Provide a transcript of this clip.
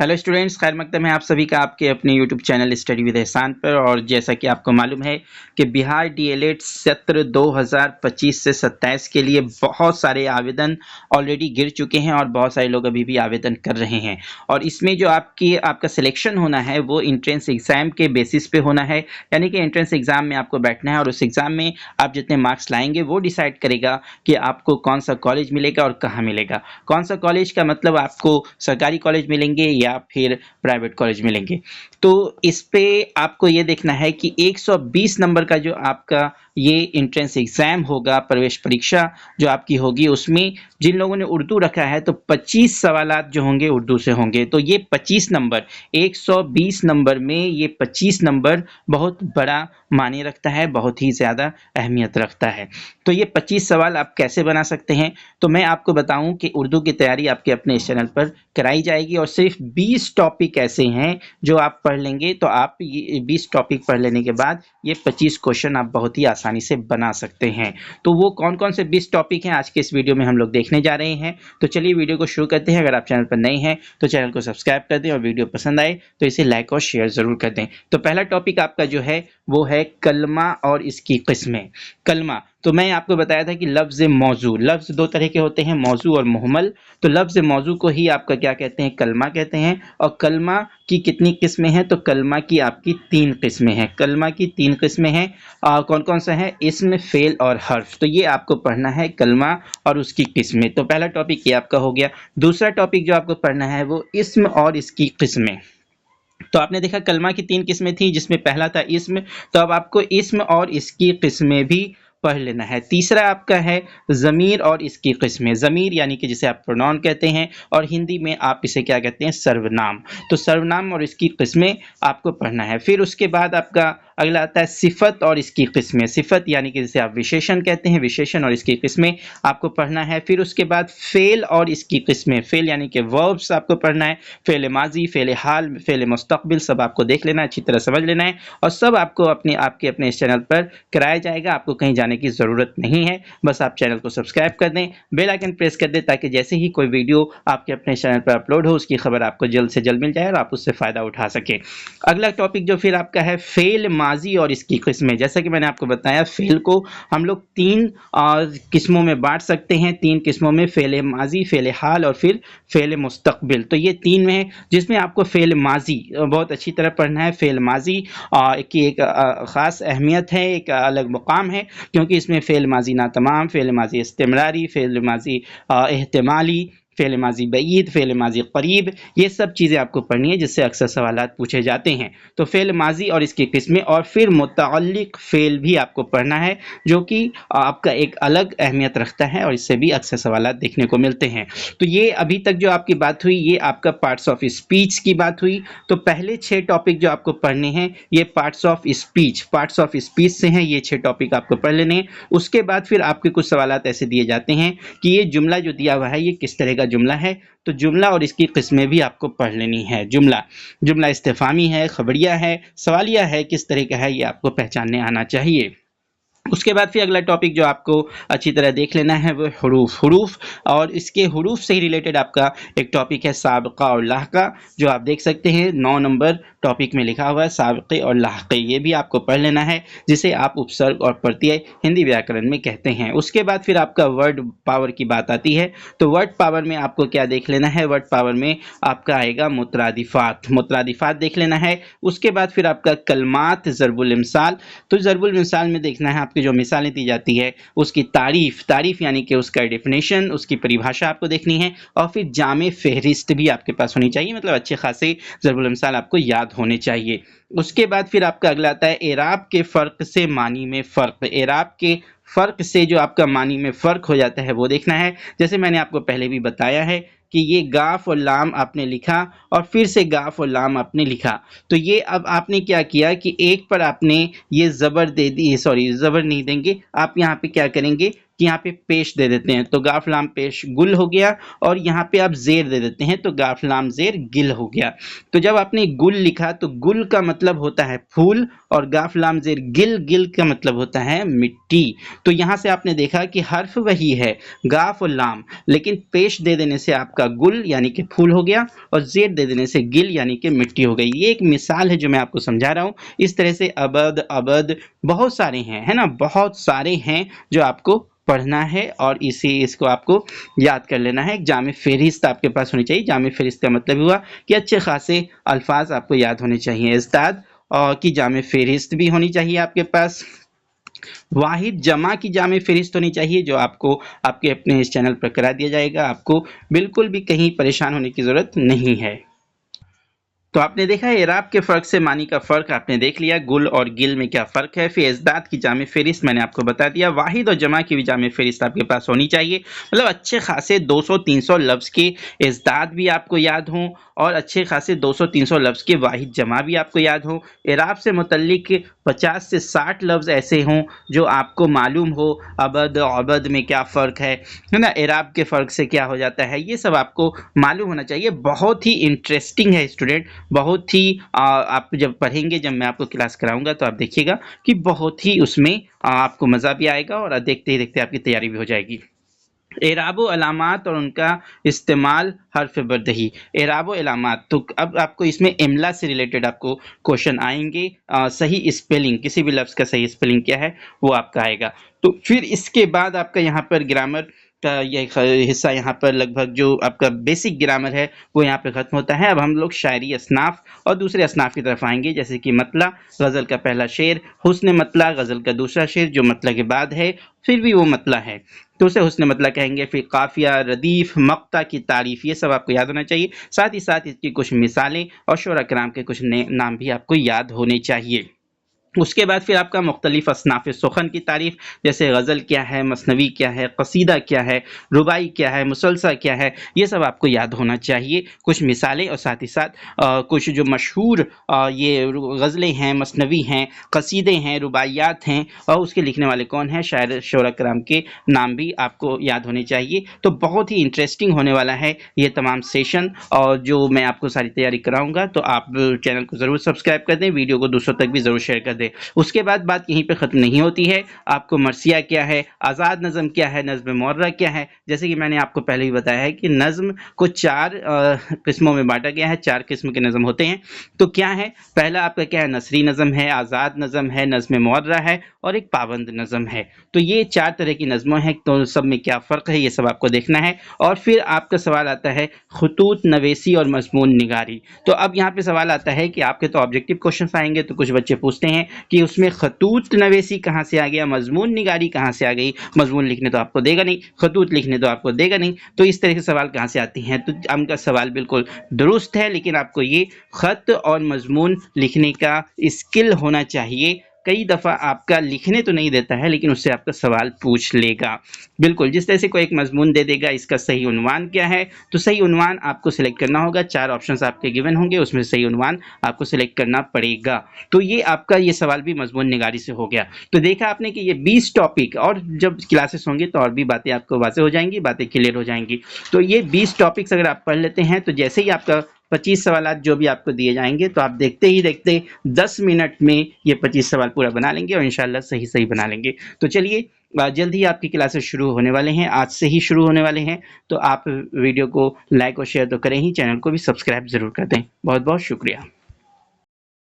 Hello students, खैर मकदम है आप सभी का आपके अपने यूट्यूब चैनल स्टडी विद एहसान पर। और जैसा कि आपको मालूम है कि बिहार डीएलएड सत्र 2025 से 27 के लिए बहुत सारे आवेदन ऑलरेडी गिर चुके हैं और बहुत सारे लोग अभी भी आवेदन कर रहे हैं। और इसमें जो आपका सिलेक्शन होना है वो इंट्रेंस एग्ज़ाम के बेसिस पे होना है, यानी कि एंट्रेंस एग्ज़ाम में आपको बैठना है और उस एग्ज़ाम में आप जितने मार्क्स लाएंगे वो डिसाइड करेगा कि आपको कौन सा कॉलेज मिलेगा और कहाँ मिलेगा। कौन सा कॉलेज का मतलब आपको सरकारी कॉलेज मिलेंगे या फिर प्राइवेट कॉलेज मिलेंगे। तो इस पे आपको ये देखना है कि 120 नंबर का जो आपका ये एंट्रेंस एग्जाम होगा, प्रवेश परीक्षा जो आपकी होगी, उसमें जिन लोगों ने उर्दू रखा है तो 25 सवालात जो होंगे उर्दू से होंगे। तो ये 25 नंबर, 120 नंबर में ये 25 नंबर बहुत बड़ा मायने रखता है, बहुत ही ज़्यादा अहमियत रखता है। तो ये 25 सवाल आप कैसे बना सकते हैं, तो मैं आपको बताऊं कि उर्दू की तैयारी आपके अपने इस चैनल पर कराई जाएगी और सिर्फ 20 टॉपिक ऐसे हैं जो आप पढ़ लेंगे तो आप ये 20 टॉपिक पढ़ लेने के बाद ये 25 क्वेश्चन आप बहुत ही आसानी से बना सकते हैं। तो वो कौन कौन से 20 टॉपिक हैं आज के इस वीडियो में हम लोग देखने जा रहे हैं। तो चलिए वीडियो को शुरू करते हैं। अगर आप चैनल पर नए हैं तो चैनल को सब्सक्राइब कर दें और वीडियो पसंद आए तो इसे लाइक और शेयर ज़रूर कर दें। तो पहला टॉपिक आपका जो है वो है कलमा और इसकी किस्में। कलमा, तो मैं आपको बताया था कि लफ्ज़ मौजू, लफ्ज़ दो तरह के होते हैं, मौजू और मुहमल। तो लफ्ज़ मौजू को ही आपका क्या कहते हैं, कलमा कहते हैं। और कलमा की कितनी किस्में हैं, तो कलमा की आपकी 3 किस्में हैं। कलमा की 3 किस्में हैं। कौन कौन सा है, इस्म, फेल और हर्फ। तो ये आपको पढ़ना है कलमा और उसकी किस्में। तो पहला टॉपिक ये आपका हो गया। दूसरा टॉपिक जो आपको पढ़ना है वो इस्म और इसकी किस्में। तो आपने देखा कलमा की 3 किस्में थी जिसमें पहला था इस्म, तो अब आपको इस्म और इसकी किस्में भी पढ़ लेना है। तीसरा आपका है ज़मीर और इसकी किस्में। ज़मीर यानी कि जिसे आप प्रोनाउन कहते हैं और हिंदी में आप इसे क्या कहते हैं, सर्वनाम। तो सर्वनाम और इसकी किस्में आपको पढ़ना है। फिर उसके बाद आपका अगला आता है सिफत और इसकी किस्में। सिफत यानी कि जिसे आप विशेषण कहते हैं, विशेषण और इसकी किस्में आपको पढ़ना है। फिर उसके बाद फेल और इसकी किस्में। फेल यानी कि वर्ब्स आपको पढ़ना है। फेल माजी, फेल हाल, फेल मुस्तकबिल सब आपको देख लेना है, अच्छी तरह समझ लेना है। और सब आपको आपके अपने इस चैनल पर कराया जाएगा। आपको कहीं जाने की ज़रूरत नहीं है, बस आप चैनल को सब्सक्राइब कर दें, बेल आइकन प्रेस कर दें ताकि जैसे ही कोई वीडियो आपके अपने चैनल पर अपलोड हो उसकी खबर आपको जल्द से जल्द मिल जाए और आप उससे फ़ायदा उठा सकें। अगला टॉपिक जो फिर आपका है फेल माजी और इसकी किस्में। जैसा कि मैंने आपको बताया, फेल को हम लोग 3 किस्मों में बांट सकते हैं। 3 किस्मों में, फेल माजी, फेल हाल और फिर फेल मुस्तकबिल। तो ये 3 में है जिसमें आपको फेल माजी बहुत अच्छी तरह पढ़ना है। फेल माजी की एक ख़ास अहमियत है, एक अलग मुकाम है, क्योंकि इसमें फेल माजी ना तमाम, फेल माजी इस्तिमरारी, फेल माजी एहतिमाली, फेल माजी बईद, फेल माजी करीब, ये सब चीज़ें आपको पढ़नी है जिससे अक्सर सवालात पूछे जाते हैं। तो फेल माजी और इसकी किस्में और फिर मुतअल्लिक़ फेल भी आपको पढ़ना है जो कि आपका एक अलग अहमियत रखता है और इससे भी अक्सर सवालात देखने को मिलते हैं। तो ये अभी तक जो आपकी बात हुई ये आपका पार्ट्स ऑफ स्पीच की बात हुई। तो पहले 6 टॉपिक जो आपको पढ़ने हैं ये पार्ट्स ऑफ स्पीच से हैं। ये 6 टॉपिक आपको पढ़ लेने हैं। उसके बाद फिर आपके कुछ सवालात ऐसे दिए जाते हैं कि ये जुमला जो दिया हुआ है ये किस तरह का जुमला है। तो जुमला और इसकी किस्में भी आपको पढ़ लेनी है। जुमला इस्तिफामी है, खबरिया है, सवालिया है, किस तरह का है ये आपको पहचानने आना चाहिए। उसके बाद फिर अगला टॉपिक जो आपको अच्छी तरह देख लेना है वो हुरूफ और इसके हुरूफ से ही रिलेटेड आपका एक टॉपिक है साबका और लाहका, जो आप देख सकते हैं 9 नंबर टॉपिक में लिखा हुआ है साबके और लाहके। ये भी आपको पढ़ लेना है जिसे आप उपसर्ग और प्रत्यय हिंदी व्याकरण में कहते हैं। उसके बाद फिर आपका वर्ड पावर की बात आती है। तो वर्ड पावर में आपको क्या देख लेना है, वर्ड पावर में आपका आएगा मुतरादिफात देख लेना है। उसके बाद फिर आपका कलमात, ज़रबुल इमसाल। तो ज़रबुल इमसाल में देखना है आपकी जो मिसालें दी जाती है उसकी तारीफ यानी कि उसका डेफिनेशन, उसकी परिभाषा आपको देखनी है। और फिर जामे फहरिस्त भी आपके पास होनी चाहिए, मतलब अच्छे खासे ज़रबुल इमसाल आपको याद होने चाहिए। उसके बाद फिर आपका अगला आता है एराब के फ़र्क से मानी में फ़र्क। एराब के फ़र्क से जो आपका मानी में फ़र्क हो जाता है वो देखना है। जैसे मैंने आपको पहले भी बताया है कि ये गाफ और लाम आपने लिखा और फिर से गाफ और लाम आपने लिखा, तो ये अब आपने क्या किया कि एक पर आपने ये ज़बर दे दी, सॉरी ज़बर नहीं देंगे आप, यहाँ पे क्या करेंगे कि यहाँ पे पेश दे देते हैं तो गाफ लाम पेश गुल हो गया, और यहाँ पे आप जेर दे देते हैं तो गाफ लाम जेर गिल हो गया। तो जब आपने गुल लिखा तो गुल का मतलब होता है फूल, और गाफ लाम जेर गिल, गिल का मतलब होता है मिट्टी। तो यहाँ से आपने देखा कि हर्फ वही है गाफ और लाम, लेकिन पेश दे देने से आपका गुल यानी कि फूल हो गया, और जेर दे देने से गिल यानी कि मिट्टी हो गई। ये एक मिसाल है जो मैं आपको समझा रहा हूँ। इस तरह से अबद अबद बहुत सारे हैं, है ना, बहुत सारे हैं जो आपको पढ़ना है, और इसको आपको याद कर लेना है। एक जामे फहरिस्त आपके पास होनी चाहिए। जामे फहरिस्त का मतलब हुआ कि अच्छे खासे अल्फाज आपको याद होने चाहिए। इस्ताद की जामे फहरिस्त भी होनी चाहिए आपके पास। वाहिद जमा की जामे फहरिस्त होनी चाहिए, जो आपको आपके अपने इस चैनल पर करा दिया जाएगा। आपको बिल्कुल भी कहीं परेशान होने की ज़रूरत नहीं है। तो आपने देखा है इराब के फ़र्क से मानी का फ़र्क आपने देख लिया। गुल और गिल में क्या फ़र्क है। फिर इज़दाद की जामे फ़हरिस्त मैंने आपको बता दिया। वाहिद और जमा की भी जामे फ़हरिस्त आपके पास होनी चाहिए, मतलब अच्छे खासे 200-300 लफ्ज़ के इज़दाद भी आपको याद हों, और अच्छे खासे 200-300 लफ्ज़ के वाहिद जमा भी आपको याद हों। इराब से मुतल्लिक 50 से 60 लफ्ज़ ऐसे हों जो आपको मालूम हो। अबद अबद में क्या फ़र्क है ना, इराब के फ़र्क से क्या हो जाता है, ये सब आपको मालूम होना चाहिए। बहुत ही इंटरेस्टिंग है स्टूडेंट, बहुत ही आप जब पढ़ेंगे, जब मैं आपको क्लास कराऊंगा तो आप देखिएगा कि बहुत ही उसमें आपको मज़ा भी आएगा, और देखते ही देखते आपकी तैयारी भी हो जाएगी। एराबो अलामात और उनका इस्तेमाल हर्फ बरदही। एराबो अलामात, तो अब आपको इसमें इमला से रिलेटेड आपको क्वेश्चन आएंगे। सही स्पेलिंग, किसी भी लफ्ज़ का सही स्पेलिंग क्या है वो आपका आएगा। तो फिर इसके बाद आपका यहाँ पर ग्रामर का ये हिस्सा, यहाँ पर लगभग जो आपका बेसिक ग्रामर है वो यहाँ पे ख़त्म होता है। अब हम लोग शायरी असनाफ और दूसरे असनाफ की तरफ आएंगे, जैसे कि मतला, गज़ल का पहला शेर, हुस्न मतला, गज़ल का दूसरा शेर जो मतला के बाद है, फिर भी वो मतला है तो उसे हुस्न मतला कहेंगे। फिर काफिया, रदीफ, मक्ता की तारीफ, ये सब आपको याद होना चाहिए। साथ ही साथ इसकी कुछ मिसालें और शोरा कराम के कुछ नाम भी आपको याद होने चाहिए। उसके बाद फिर आपका मुख्तलिफ असनाफ़ सुखन की तारीफ़, जैसे गज़ल क्या है, मसनवी क्या है, कसीदा क्या है, रुबाई क्या है, मुसलसा क्या है, ये सब आपको याद होना चाहिए। कुछ मिसालें और साथ ही साथ कुछ जो मशहूर ये गज़लें हैं, मसनवी हैं, कसीदे हैं, रुबाइयात हैं, और उसके लिखने वाले कौन हैं, शायर शोरा कराम के नाम भी आपको याद होने चाहिए। तो बहुत ही इंटरेस्टिंग होने वाला है ये तमाम सेशन, और जो मैं आपको सारी तैयारी कराऊँगा। तो आप चैनल को ज़रूर सब्सक्राइब कर दें, वीडियो को दूसरों तक भी ज़रूर शेयर कर दें। उसके बाद बात यहीं पे ख़त्म नहीं होती है। आपको मरसिया क्या है, आज़ाद नज़म क्या है, नज़्म मुअर्रा क्या है। जैसे कि मैंने आपको पहले ही बताया है कि नज़्म को 4 किस्मों में बांटा गया है। 4 किस्म के नज़्म होते हैं। तो क्या है, पहला आपका क्या है, नसरी नज़म है, आज़ाद नज़म है, नज़्म मुअर्रा है, और एक पाबंद नज़म है। तो ये 4 तरह की नज़्में हैं। तो सब में क्या फ़र्क है ये सब आपको देखना है। और फिर आपका सवाल आता है खुतूत नवेसी और मज़मून निगारी। तो अब यहाँ पे सवाल आता है कि आपके तो ऑब्जेक्टिव क्वेश्चन आएंगे, तो कुछ बच्चे पूछते हैं कि उसमें खतूत नवेसी कहाँ से आ गया, मजमून निगारी कहाँ से आ गई। मजमून लिखने तो आपको देगा नहीं, खतूत लिखने तो आपको देगा नहीं, तो इस तरह के सवाल कहाँ से आती हैं। तो उनका सवाल बिल्कुल दुरुस्त है, लेकिन आपको ये खत और मजमून लिखने का स्किल होना चाहिए। कई दफ़ा आपका लिखने तो नहीं देता है, लेकिन उससे आपका सवाल पूछ लेगा। बिल्कुल जिस तरह से कोई एक मजमून दे देगा, इसका सही उन्वान क्या है, तो सही उन्वान आपको सिलेक्ट करना होगा। 4 ऑप्शंस आपके गिवन होंगे, उसमें सही उन्वान आपको सिलेक्ट करना पड़ेगा। तो ये आपका ये सवाल भी मजमून निगारी से हो गया। तो देखा आपने कि ये 20 टॉपिक, और जब क्लासेस होंगी तो और भी बातें आपको वाज़ेह हो जाएंगी, बातें क्लियर हो जाएंगी। तो ये 20 टॉपिक्स अगर आप पढ़ लेते हैं, तो जैसे ही आपका 25 सवाल जो भी आपको दिए जाएंगे, तो आप देखते ही देखते 10 मिनट में ये 25 सवाल पूरा बना लेंगे, और इंशाल्लाह सही सही बना लेंगे। तो चलिए, जल्द ही आपकी क्लासेस शुरू होने वाले हैं, आज से ही शुरू होने वाले हैं। तो आप वीडियो को लाइक और शेयर तो करें ही, चैनल को भी सब्सक्राइब ज़रूर कर दें। बहुत बहुत शुक्रिया।